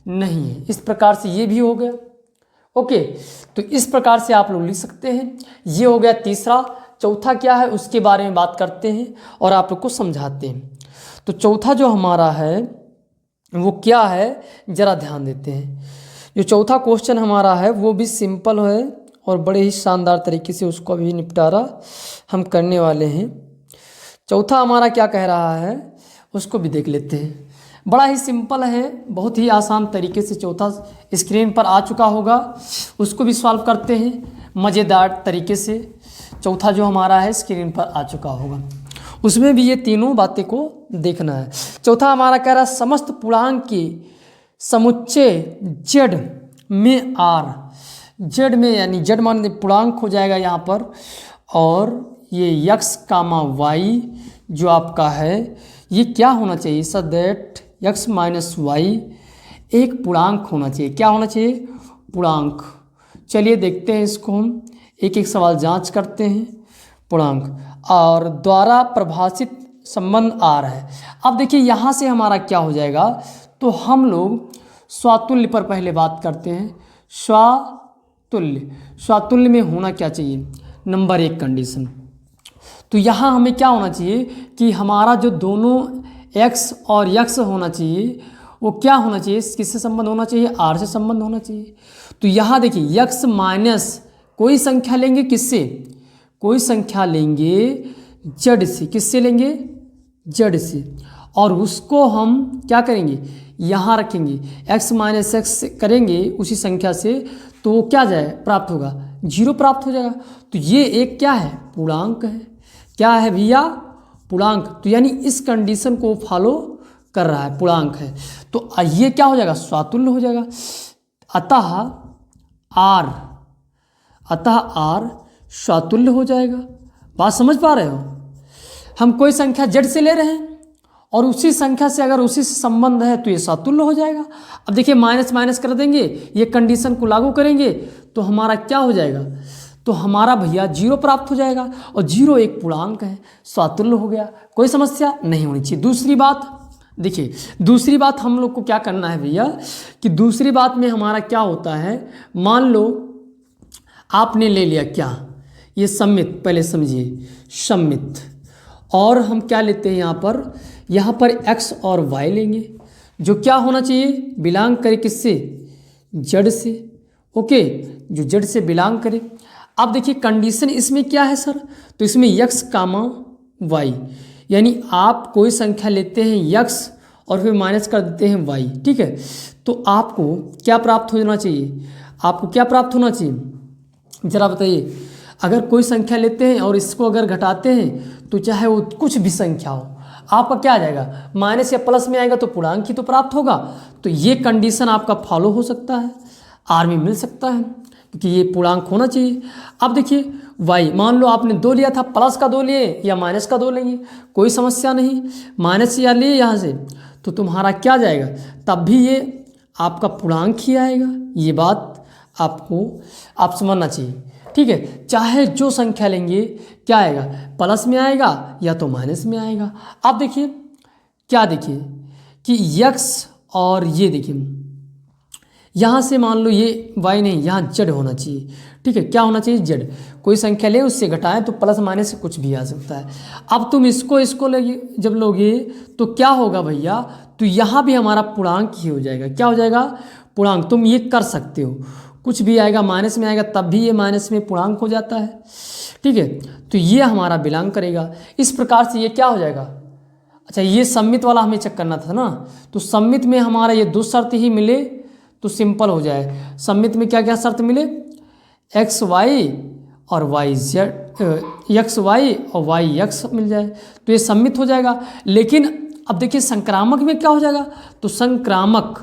नहीं है। इस प्रकार से ये भी हो गया। ओके, तो इस प्रकार से आप लोग लिख सकते हैं। ये हो गया तीसरा। चौथा क्या है उसके बारे में बात करते हैं और आप लोग को समझाते हैं। तो चौथा जो हमारा है वो क्या है, ज़रा ध्यान देते हैं। जो चौथा क्वेश्चन हमारा है वो भी सिंपल है और बड़े ही शानदार तरीके से उसको अभी निपटारा हम करने वाले हैं। चौथा हमारा क्या कह रहा है उसको भी देख लेते हैं। बड़ा ही सिंपल है, बहुत ही आसान तरीके से चौथा स्क्रीन पर आ चुका होगा, उसको भी सॉल्व करते हैं मज़ेदार तरीके से। चौथा जो हमारा है स्क्रीन पर आ चुका होगा, उसमें भी ये तीनों बातें को देखना है। चौथा हमारा कह रहा है समस्त पूर्णांक के समुच्चय जेड में आर, जेड में यानी जेड मान पूर्णांक हो जाएगा यहाँ पर, और ये यक्स कामा वाई जो आपका है ये क्या होना चाहिए, so that x minus y एक पूर्णांक होना चाहिए। क्या होना चाहिए? पूर्णांक। चलिए देखते हैं इसको, हम एक एक सवाल जांच करते हैं। पूर्णांक और द्वारा परिभाषित संबंध आ रहा है। अब देखिए यहाँ से हमारा क्या हो जाएगा, तो हम लोग स्वातुल्य पर पहले बात करते हैं। स्वातुल्य, स्वातुल्य में होना क्या चाहिए, नंबर 1 कंडीशन। तो यहाँ हमें क्या होना चाहिए कि हमारा जो दोनों x और यक्स होना चाहिए वो क्या होना चाहिए, किससे संबंध होना चाहिए, r से संबंध होना चाहिए। तो यहाँ देखिए यक्स माइनस कोई संख्या लेंगे, किससे, कोई संख्या लेंगे जड़ से, किससे लेंगे, जड़ से, और उसको हम क्या करेंगे यहाँ रखेंगे, x माइनस एक्स करेंगे उसी संख्या से, तो वो क्या जाए प्राप्त होगा, 0 प्राप्त हो जाएगा। तो ये एक क्या है, पूर्णांक है। क्या है भैया, पूर्णांक। तो यानी इस कंडीशन को फॉलो कर रहा है, पूर्णांक है। तो ये क्या हो जाएगा, स्वातुल्य हो जाएगा। अतः आर स्वातुल्य हो जाएगा। बात समझ पा रहे हो, हम कोई संख्या जड़ से ले रहे हैं और उसी संख्या से अगर उसी से संबंध है तो ये स्वातुल्य हो जाएगा। अब देखिए माइनस माइनस कर देंगे, ये कंडीशन को लागू करेंगे तो हमारा क्या हो जाएगा, तो हमारा भैया 0 प्राप्त हो जाएगा, और 0 एक पूर्णांक है, स्वातुल्य हो गया, कोई समस्या नहीं होनी चाहिए। दूसरी बात देखिए, दूसरी बात हम लोग को क्या करना है भैया कि दूसरी बात में हमारा क्या होता है, मान लो आपने ले लिया क्या, ये सम्मित, पहले समझिए सम्मित, और हम क्या लेते हैं यहाँ पर x और y लेंगे जो क्या होना चाहिए, बिलोंग करे किससे, जड़ से। ओके, जो जड़ से बिलोंग करे। अब देखिए कंडीशन इसमें क्या है सर, तो इसमें x कामा y, यानी आप कोई संख्या लेते हैं x और फिर माइनस कर देते हैं y, ठीक है। तो आपको क्या प्राप्त होना चाहिए, आपको क्या प्राप्त होना चाहिए जरा बताइए। अगर कोई संख्या लेते हैं और इसको अगर घटाते हैं तो चाहे वो कुछ भी संख्या हो, आपका क्या आ जाएगा, माइनस या प्लस में आएगा तो पूर्णांक ही तो प्राप्त होगा। तो ये कंडीशन आपका फॉलो हो सकता है, आर में मिल सकता है। क्योंकि ये पूर्णांक होना चाहिए। अब देखिए y, मान लो आपने 2 लिया था, प्लस का 2 लिए या माइनस का 2 लेंगे, कोई समस्या नहीं, माइनस या लिए यहाँ से तो तुम्हारा क्या जाएगा, तब भी ये आपका पूर्णांक ही आएगा। ये बात आपको आप समझना चाहिए, ठीक है। चाहे जो संख्या लेंगे क्या आएगा, प्लस में आएगा या तो माइनस में आएगा। अब देखिए क्या, देखिए कि x और ये देखिए यहाँ से मान लो ये y नहीं, यहाँ z होना चाहिए, ठीक है। क्या होना चाहिए, z। कोई संख्या ले उससे घटाएं तो प्लस माइनस से कुछ भी आ सकता है। अब तुम इसको लगे जब लोगे तो क्या होगा भैया, तो यहाँ भी हमारा पूर्णांक ही हो जाएगा। क्या हो जाएगा, पूर्णांक। तुम ये कर सकते हो, कुछ भी आएगा माइनस में आएगा तब भी ये माइनस में पूर्णांक हो जाता है, ठीक है। तो ये हमारा बिलोंग करेगा। इस प्रकार से ये क्या हो जाएगा, अच्छा ये सम्मित वाला हमें चेक करना था ना, तो सम्मित में हमारा ये 2 शर्त ही मिले तो सिंपल हो जाए। सम्मित में क्या क्या शर्त मिले, एक्स वाई और वाई जेड, एक्स वाई और वाई एक्स मिल जाए तो ये सम्मित हो जाएगा। लेकिन अब देखिए संक्रामक में क्या हो जाएगा, तो संक्रामक,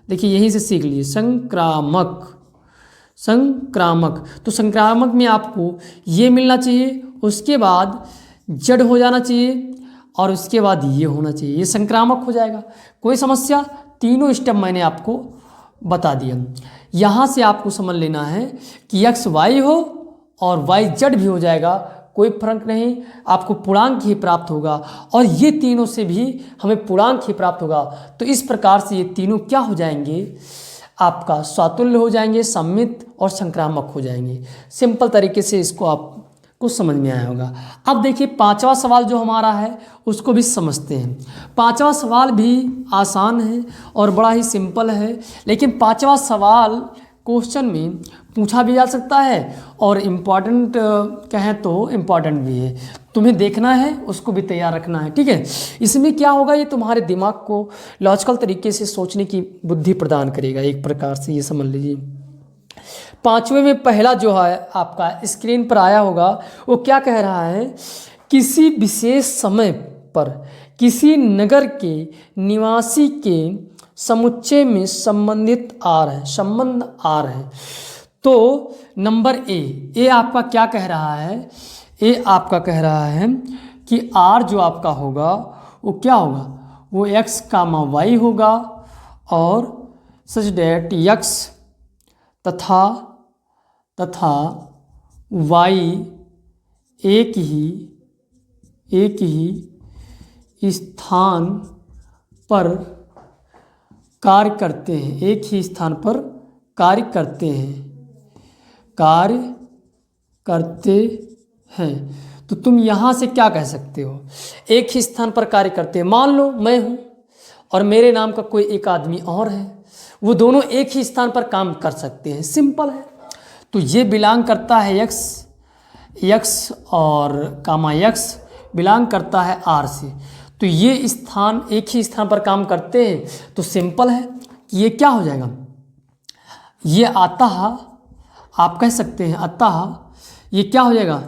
देखिए यहीं से सीख लीजिए, संक्रामक, संक्रामक। तो संक्रामक में आपको ये मिलना चाहिए, उसके बाद जड़ हो जाना चाहिए और उसके बाद ये होना चाहिए, ये संक्रामक हो जाएगा। कोई समस्या, तीनों स्टेप मैंने आपको बता दिया। यहाँ से आपको समझ लेना है कि एक्स वाई हो और वाई जेड भी हो जाएगा, कोई फर्क नहीं, आपको पूर्णांक ही प्राप्त होगा और ये तीनों से भी हमें पूर्णांक ही प्राप्त होगा। तो इस प्रकार से ये तीनों क्या हो जाएंगे, आपका स्वातुल्य हो जाएंगे, सम्मित और संक्रामक हो जाएंगे। सिंपल तरीके से इसको आपको समझ में आया होगा। अब देखिए 5वां सवाल जो हमारा है उसको भी समझते हैं। 5वां सवाल भी आसान है और बड़ा ही सिंपल है, लेकिन 5वां सवाल क्वेश्चन में पूछा भी जा सकता है और इम्पॉर्टेंट कहें तो इम्पॉर्टेंट भी है, तुम्हें देखना है, उसको भी तैयार रखना है, ठीक है। इसमें क्या होगा, ये तुम्हारे दिमाग को लॉजिकल तरीके से सोचने की बुद्धि प्रदान करेगा, एक प्रकार से ये समझ लीजिए। 5वें में पहला जो है आपका स्क्रीन पर आया होगा, वो क्या कह रहा है, किसी विशेष समय पर किसी नगर के निवासी के समुच्चय में संबंध आ रहे हैं। तो नंबर ए आपका क्या कह रहा है, ए आपका कह रहा है कि आर जो आपका होगा वो क्या होगा, वो एक्स कामा वाई होगा और सच डेट एक्स तथा वाई एक ही स्थान पर कार्य करते हैं, एक ही स्थान पर कार्य करते हैं। तो तुम यहाँ से क्या कह सकते हो, एक ही स्थान पर कार्य करते हैं। मान लो मैं हूँ और मेरे नाम का कोई एक आदमी और है, वो दोनों एक ही स्थान पर काम कर सकते हैं, सिंपल है। तो ये बिलोंग करता है एक्स और कामा एक्स बिलोंग करता है आर से। तो ये स्थान एक ही स्थान पर काम करते हैं, तो सिंपल है कि ये क्या हो जाएगा, ये अतः आप कह सकते हैं अतः ये क्या हो जाएगा,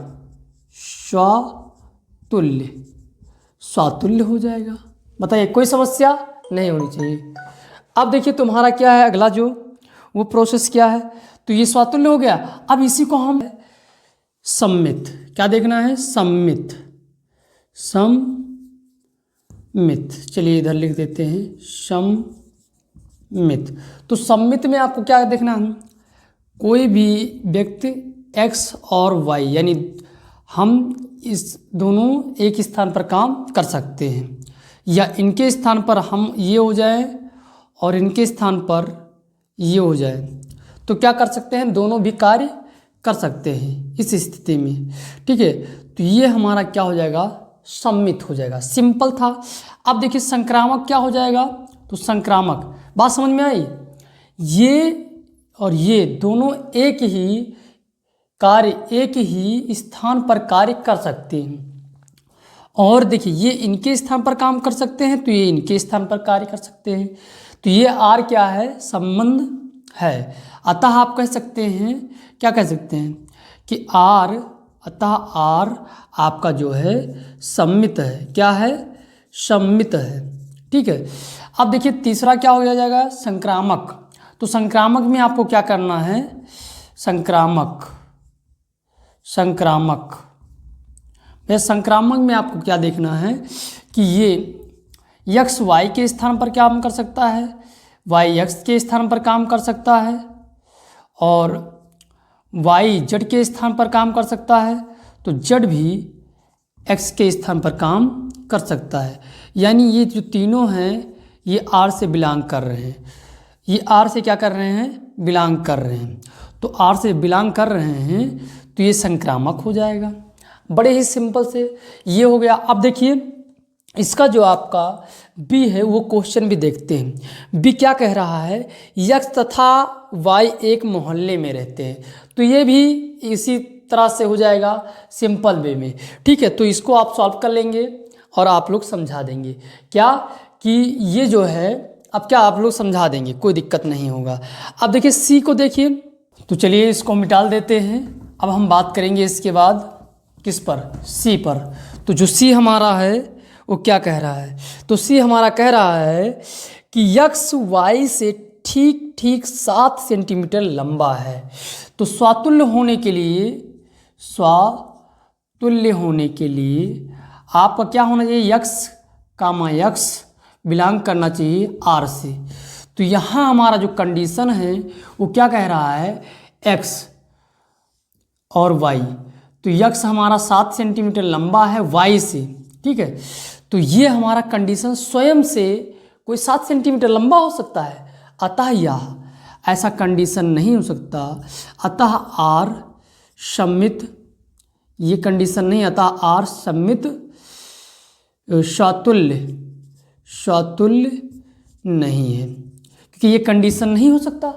स्वातुल्य हो जाएगा। बताइए, कोई समस्या नहीं होनी चाहिए। अब देखिए तुम्हारा क्या है अगला जो वो प्रोसेस क्या है, तो ये स्वातुल्य हो गया। अब इसी को हम सम्मित, क्या देखना है, सम्मित, चलिए इधर लिख देते हैं सम्मित। तो सम्मित में आपको क्या देखना है, कोई भी व्यक्ति एक्स और वाई यानी हम इस दोनों एक स्थान पर काम कर सकते हैं, या इनके स्थान पर हम ये हो जाए और इनके स्थान पर ये हो जाए, तो क्या कर सकते हैं, दोनों भी कार्य कर सकते हैं इस स्थिति में, ठीक है। तो ये हमारा क्या हो जाएगा, सम्मित हो जाएगा, सिंपल था। अब देखिए संक्रामक क्या हो जाएगा, तो संक्रामक, बात समझ में आई, ये और ये दोनों एक ही स्थान पर कार्य कर सकते हैं। और देखिए ये इनके स्थान पर काम कर सकते हैं, तो ये इनके स्थान पर कार्य कर सकते हैं। तो ये आर क्या है, संबंध है। अतः आप कह सकते हैं, क्या कह सकते हैं कि अतः आर आपका जो है सम्मित है, क्या है, सम्मित है, ठीक है। अब देखिए तीसरा क्या हो जाएगा, संक्रामक। तो संक्रामक में आपको क्या करना है, संक्रामक। संक्रामक वह संक्रामक में आपको क्या देखना है कि ये यक्स वाई के स्थान पर काम कर सकता है, वाई यक्स के स्थान पर काम कर सकता है और वाई जेड के स्थान पर काम कर सकता है, तो जेड भी एक्स के स्थान पर काम कर सकता है। यानी ये जो तीनों हैं ये आर से बिलोंग कर रहे हैं, ये आर से क्या कर रहे हैं, बिलोंग कर रहे हैं। तो आर से बिलोंग कर रहे हैं तो ये संक्रामक हो जाएगा। बड़े ही सिंपल से ये हो गया। अब देखिए इसका जो आपका बी है वो क्वेश्चन भी देखते हैं। बी क्या कह रहा है, यक्स तथा वाई एक मोहल्ले में रहते हैं, तो ये भी इसी तरह से हो जाएगा सिंपल वे में। ठीक है, तो इसको आप सॉल्व कर लेंगे और आप लोग समझा देंगे क्या कि ये जो है, अब क्या आप लोग समझा देंगे, कोई दिक्कत नहीं होगा। अब देखिए सी को देखिए, तो चलिए इसको मिटाल देते हैं। अब हम बात करेंगे इसके बाद किस पर, सी पर। तो जो सी हमारा है वो क्या कह रहा है, तो सी हमारा कह रहा है कि यक्स वाई से ठीक ठीक 7 सेंटीमीटर लंबा है। तो स्वातुल्य होने के लिए, स्वातुल्य होने के लिए आपका क्या होना चाहिए, यक्स कामा यक्स बिलोंग करना चाहिए आर से। तो यहाँ हमारा जो कंडीशन है वो क्या कह रहा है, एक्स और वाई। तो यक्स हमारा 7 सेंटीमीटर लंबा है वाई से, ठीक है। तो ये हमारा कंडीशन स्वयं से कोई 7 सेंटीमीटर लंबा हो सकता है, अतः यह ऐसा कंडीशन नहीं हो सकता। अतः आर सम्मित, ये कंडीशन नहीं, अतः आर सम्मित स्वातुल्य, स्वातुल्य नहीं है, क्योंकि ये कंडीशन नहीं हो सकता।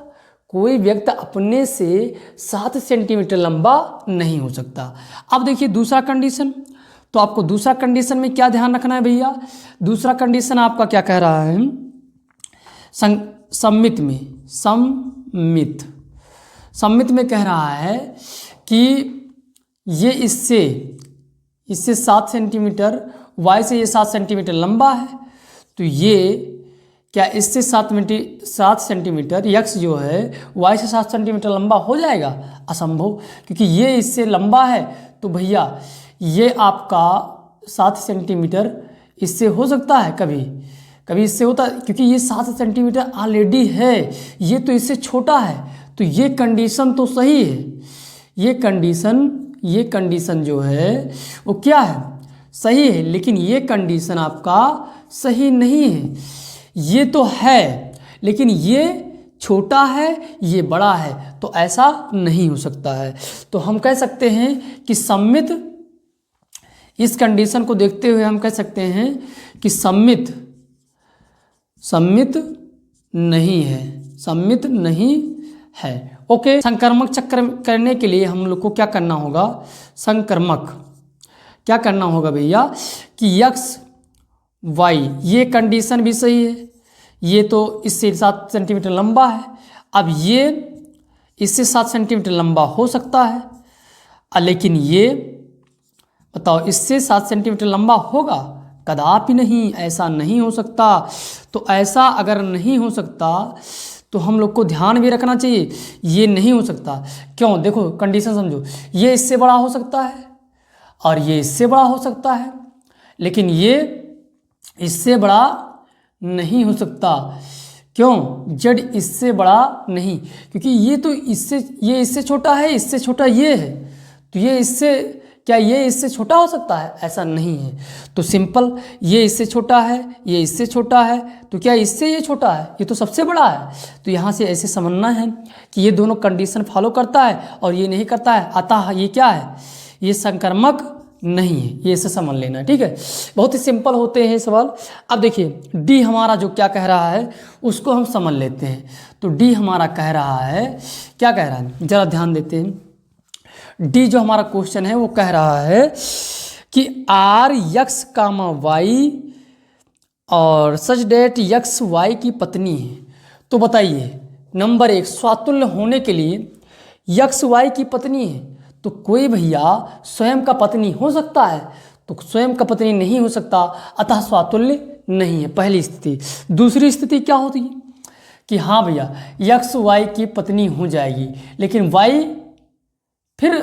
कोई व्यक्ति अपने से 7 सेंटीमीटर लंबा नहीं हो सकता। अब देखिए दूसरा कंडीशन, तो आपको दूसरा कंडीशन में क्या ध्यान रखना है भैया, दूसरा कंडीशन आपका क्या कह रहा है, सम्मित में, सम्मित, सम्मित में कह रहा है कि ये इससे 7 सेंटीमीटर, वाई से ये 7 सेंटीमीटर लंबा है, तो ये क्या इससे 7 सेंटीमीटर यक्स जो है वाई से 7 सेंटीमीटर लंबा हो जाएगा, असंभव, क्योंकि ये इससे लंबा है। तो भैया ये आपका 7 सेंटीमीटर इससे हो सकता है, कभी कभी इससे होता है, क्योंकि ये 7 सेंटीमीटर ऑलरेडी है, ये तो इससे छोटा है। तो ये कंडीशन तो सही है, ये कंडीशन जो है वो क्या है, सही है, लेकिन ये कंडीशन आपका सही नहीं है। ये तो है लेकिन ये छोटा है, ये बड़ा है, तो ऐसा नहीं हो सकता है। तो हम कह सकते हैं कि सम्मित, इस कंडीशन को देखते हुए हम कह सकते हैं कि सम्मित नहीं है, सम्मित नहीं है। ओके, संक्रमक चक्र करने के लिए हम लोग को क्या करना होगा, संक्रमक क्या करना होगा भैया कि यक्स वाई, ये कंडीशन भी सही है, ये तो इससे 7 सेंटीमीटर लंबा है। अब ये इससे 7 सेंटीमीटर लंबा हो सकता है, लेकिन ये बताओ इससे 7 सेंटीमीटर लंबा होगा, कदापि नहीं, ऐसा नहीं हो सकता। तो ऐसा अगर नहीं हो सकता तो हम लोग को ध्यान भी रखना चाहिए, ये नहीं हो सकता। क्यों, देखो कंडीशन समझो, ये इससे बड़ा हो सकता है और ये इससे बड़ा हो सकता है, लेकिन ये इससे बड़ा नहीं हो सकता। क्यों, जेड इससे बड़ा नहीं, क्योंकि ये तो ये इससे छोटा है, इससे छोटा ये है, तो ये इससे, क्या ये इससे छोटा हो सकता है, ऐसा नहीं है। तो सिंपल, ये इससे छोटा है, ये इससे छोटा है, तो क्या इससे ये छोटा है, ये तो सबसे बड़ा है। तो यहाँ से ऐसे समझना है कि ये दोनों कंडीशन फॉलो करता है और ये नहीं करता है, अतः ये क्या है, ये संक्रमक नहीं है, ये इसे समझ लेना, ठीक है। बहुत ही सिंपल होते हैं सवाल। अब देखिए डी हमारा जो क्या कह रहा है उसको हम समझ लेते हैं। तो डी हमारा कह रहा है, क्या कह रहा है, जरा ध्यान देते हैं। डी जो हमारा क्वेश्चन है वो कह रहा है कि आर यक्स कामा वाई और सच डेट यक्स वाई की पत्नी है। तो बताइए, नंबर 1, स्वातुल्य होने के लिए यक्स वाई की पत्नी है, तो कोई भैया स्वयं का पत्नी हो सकता है, तो स्वयं का पत्नी नहीं हो सकता, अतः स्वातुल्य नहीं है, पहली स्थिति। दूसरी स्थिति क्या होती है कि हाँ भैया यक्स वाई की पत्नी हो जाएगी, लेकिन वाई फिर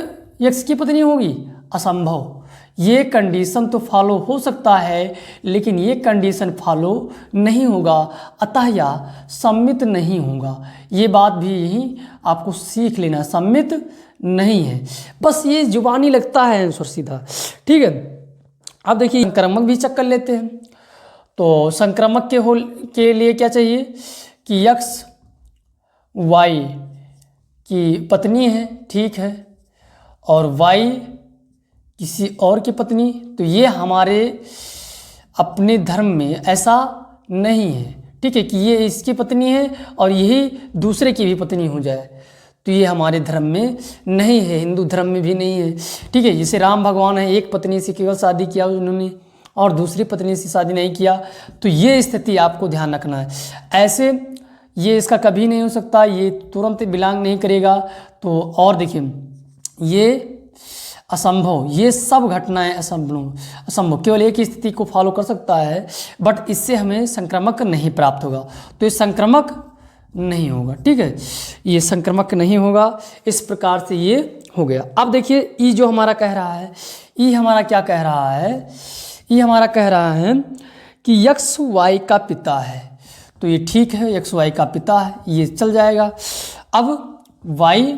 यक्स की पत्नी होगी, असंभव। ये कंडीशन तो फॉलो हो सकता है, लेकिन ये कंडीशन फॉलो नहीं होगा, अतः यह सम्मित नहीं होगा। ये बात भी यही आपको सीख लेना, सम्मित नहीं है। बस ये जुबानी लगता है आंसर सीधा, ठीक है। अब देखिए संक्रामक भी चेक कर लेते हैं। तो संक्रामक के लिए क्या चाहिए कि यक्स वाई की पत्नी है, ठीक है, और वाई किसी और की पत्नी, तो ये हमारे अपने धर्म में ऐसा नहीं है, ठीक है, कि ये इसकी पत्नी है और यही दूसरे की भी पत्नी हो जाए, तो ये हमारे धर्म में नहीं है, हिंदू धर्म में भी नहीं है, ठीक है। जैसे राम भगवान है, एक पत्नी से केवल शादी किया उन्होंने और दूसरी पत्नी से शादी नहीं किया, तो ये स्थिति आपको ध्यान रखना है। ऐसे ये इसका कभी नहीं हो सकता, ये तुरंत बिलोंग नहीं करेगा। तो और देखिए ये असंभव, ये सब घटनाएं असंभव केवल एक ही स्थिति को फॉलो कर सकता है, बट इससे हमें संक्रामक नहीं प्राप्त होगा, तो ये संक्रामक नहीं होगा, ठीक है, ये संक्रामक नहीं होगा। इस प्रकार से ये हो गया। अब देखिए ई जो हमारा कह रहा है, ई हमारा क्या कह रहा है, ई हमारा कह रहा है कि यक्स वाई का पिता है, तो ये ठीक है, यक्स वाई का पिता है, ये चल जाएगा। अब वाई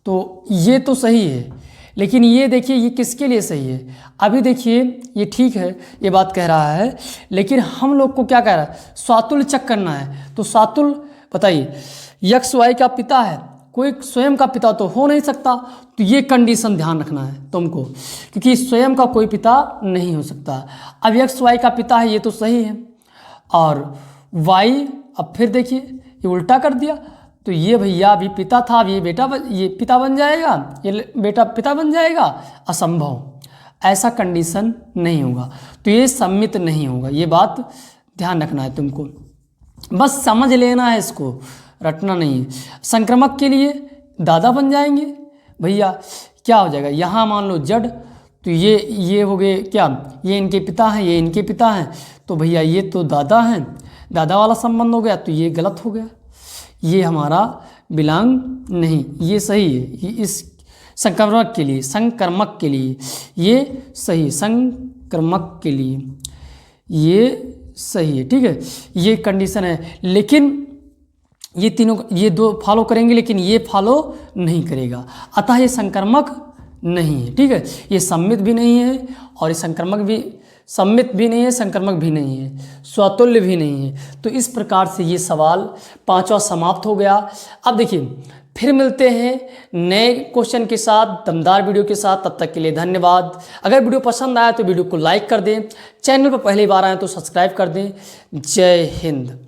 तो ये तो सही है, लेकिन ये देखिए ये किसके लिए सही है। अभी देखिए ये ठीक है, ये बात कह रहा है, लेकिन हम लोग को क्या कह रहा है, स्वातुल्य चेक करना है। तो स्वातुल्य बताइए, यक्स वाई का पिता है, कोई स्वयं का पिता तो हो नहीं सकता, तो ये कंडीशन ध्यान रखना है तुमको, क्योंकि स्वयं का कोई पिता नहीं हो सकता। अब यक्स वाई का पिता है, ये तो सही है, और वाई अब फिर देखिए ये उल्टा कर दिया, तो ये भैया अभी पिता था, अब ये पिता बन जाएगा, ये बेटा पिता बन जाएगा, असंभव, ऐसा कंडीशन नहीं होगा, तो ये सम्मित नहीं होगा। ये बात ध्यान रखना है तुमको, बस समझ लेना है, इसको रटना नहीं है। संक्रामक के लिए दादा बन जाएंगे भैया, क्या हो जाएगा, यहाँ मान लो जड़, तो ये हो गए क्या, ये इनके पिता हैं, ये इनके पिता हैं, तो भैया ये तो दादा हैं, दादा वाला संबंध हो गया, तो ये गलत हो गया, ये हमारा बिलोंग नहीं, ये सही है। ये इस संक्रामक के लिए ये सही, संक्रामक के लिए ये सही है, ठीक है, ये कंडीशन है। लेकिन ये तीनों, ये दो फॉलो करेंगे, लेकिन ये फॉलो नहीं करेगा, अतः ये संक्रामक नहीं है, ठीक है। ये सम्मित भी नहीं है, और ये संक्रामक भी सम्मित भी नहीं है, संक्रामक भी नहीं है, स्वतुल्य भी नहीं है। तो इस प्रकार से ये सवाल पांचवा समाप्त हो गया। अब देखिए फिर मिलते हैं नए क्वेश्चन के साथ, दमदार वीडियो के साथ। तब तक के लिए धन्यवाद। अगर वीडियो पसंद आया तो वीडियो को लाइक कर दें, चैनल पर पहली बार आए तो सब्सक्राइब कर दें। जय हिंद।